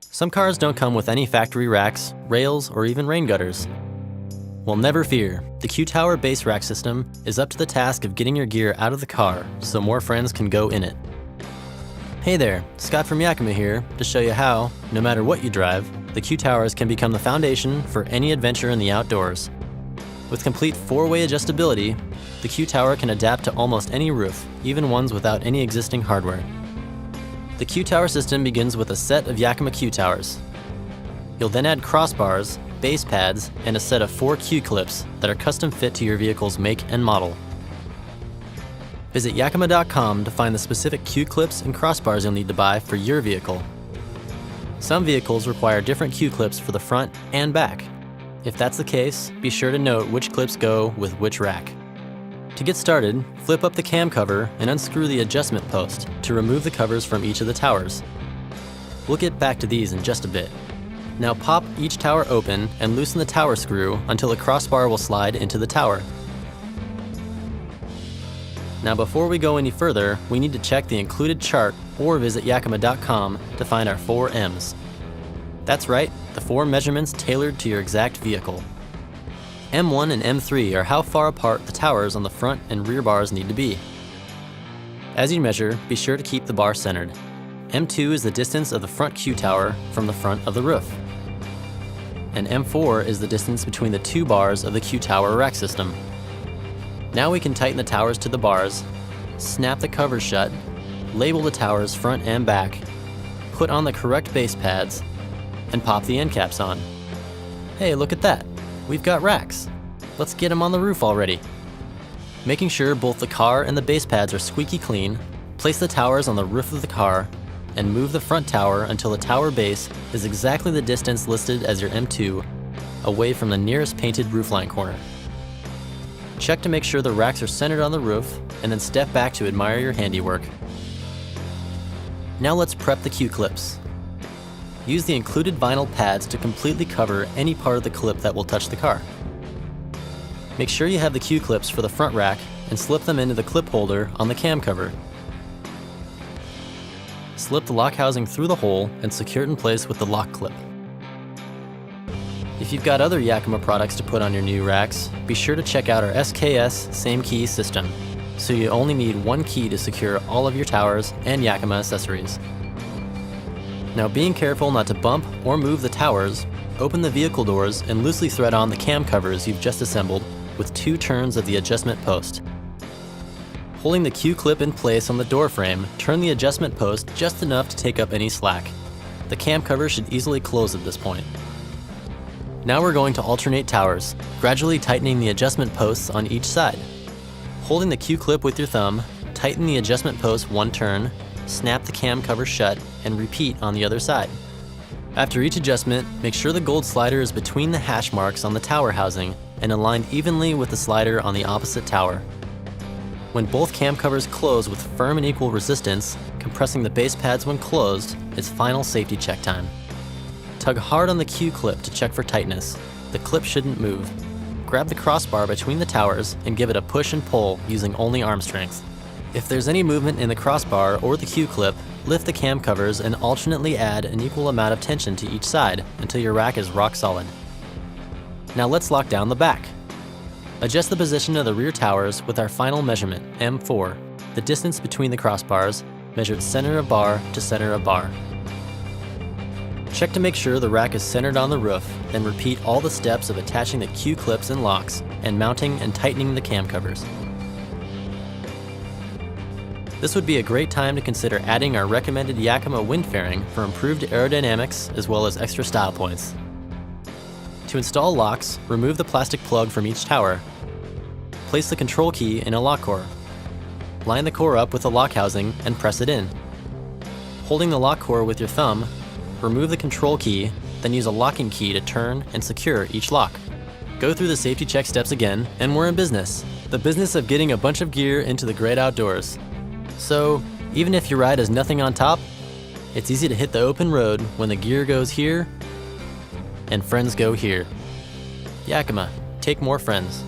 Some cars don't come with any factory racks, rails, or even rain gutters. Well, never fear. The Q-Tower base rack system is up to the task of getting your gear out of the car so more friends can go in it. Hey there, Scott from Yakima here to show you how, no matter what you drive, the Q-Towers can become the foundation for any adventure in the outdoors. With complete four-way adjustability, the Q-Tower can adapt to almost any roof, even ones without any existing hardware. The Q-Tower system begins with a set of Yakima Q-Towers. You'll then add crossbars, base pads, and a set of 4 Q-clips that are custom fit to your vehicle's make and model. Visit Yakima.com to find the specific Q-clips and crossbars you'll need to buy for your vehicle. Some vehicles require different Q-clips for the front and back. If that's the case, be sure to note which clips go with which rack. To get started, flip up the cam cover and unscrew the adjustment post to remove the covers from each of the towers. We'll get back to these in just a bit. Now pop each tower open and loosen the tower screw until the crossbar will slide into the tower. Now before we go any further, we need to check the included chart or visit Yakima.com to find our 4 M's. That's right, the 4 measurements tailored to your exact vehicle. M1 and M3 are how far apart the towers on the front and rear bars need to be. As you measure, be sure to keep the bar centered. M2 is the distance of the front Q-Tower from the front of the roof. And M4 is the distance between the 2 bars of the Q-Tower rack system. Now we can tighten the towers to the bars, snap the covers shut, label the towers front and back, put on the correct base pads, and pop the end caps on. Hey, look at that! We've got racks. Let's get them on the roof already. Making sure both the car and the base pads are squeaky clean, place the towers on the roof of the car, and move the front tower until the tower base is exactly the distance listed as your M2, away from the nearest painted roofline corner. Check to make sure the racks are centered on the roof, and then step back to admire your handiwork. Now let's prep the Q-clips. Use the included vinyl pads to completely cover any part of the clip that will touch the car. Make sure you have the Q-clips for the front rack and slip them into the clip holder on the cam cover. Slip the lock housing through the hole and secure it in place with the lock clip. If you've got other Yakima products to put on your new racks, be sure to check out our SKS Same Key system, so you only need 1 key to secure all of your towers and Yakima accessories. Now, being careful not to bump or move the towers, open the vehicle doors and loosely thread on the cam covers you've just assembled with 2 turns of the adjustment post. Holding the Q-clip in place on the door frame, turn the adjustment post just enough to take up any slack. The cam cover should easily close at this point. Now we're going to alternate towers, gradually tightening the adjustment posts on each side. Holding the Q-clip with your thumb, tighten the adjustment post 1 turn, snap the cam cover shut, and repeat on the other side. After each adjustment, make sure the gold slider is between the hash marks on the tower housing and aligned evenly with the slider on the opposite tower. When both cam covers close with firm and equal resistance, compressing the base pads when closed, it's final safety check time. Tug hard on the Q-clip to check for tightness. The clip shouldn't move. Grab the crossbar between the towers and give it a push and pull using only arm strength. If there's any movement in the crossbar or the Q-clip, lift the cam covers and alternately add an equal amount of tension to each side until your rack is rock solid. Now let's lock down the back. Adjust the position of the rear towers with our final measurement, M4, the distance between the crossbars, measured center of bar to center of bar. Check to make sure the rack is centered on the roof, then repeat all the steps of attaching the Q-clips and locks and mounting and tightening the cam covers. This would be a great time to consider adding our recommended Yakima wind fairing for improved aerodynamics as well as extra style points. To install locks, remove the plastic plug from each tower. Place the control key in a lock core. Line the core up with the lock housing and press it in. Holding the lock core with your thumb, remove the control key, then use a locking key to turn and secure each lock. Go through the safety check steps again, and we're in business. The business of getting a bunch of gear into the great outdoors. So, even if your ride has nothing on top, it's easy to hit the open road when the gear goes here and friends go here. Yakima, take more friends.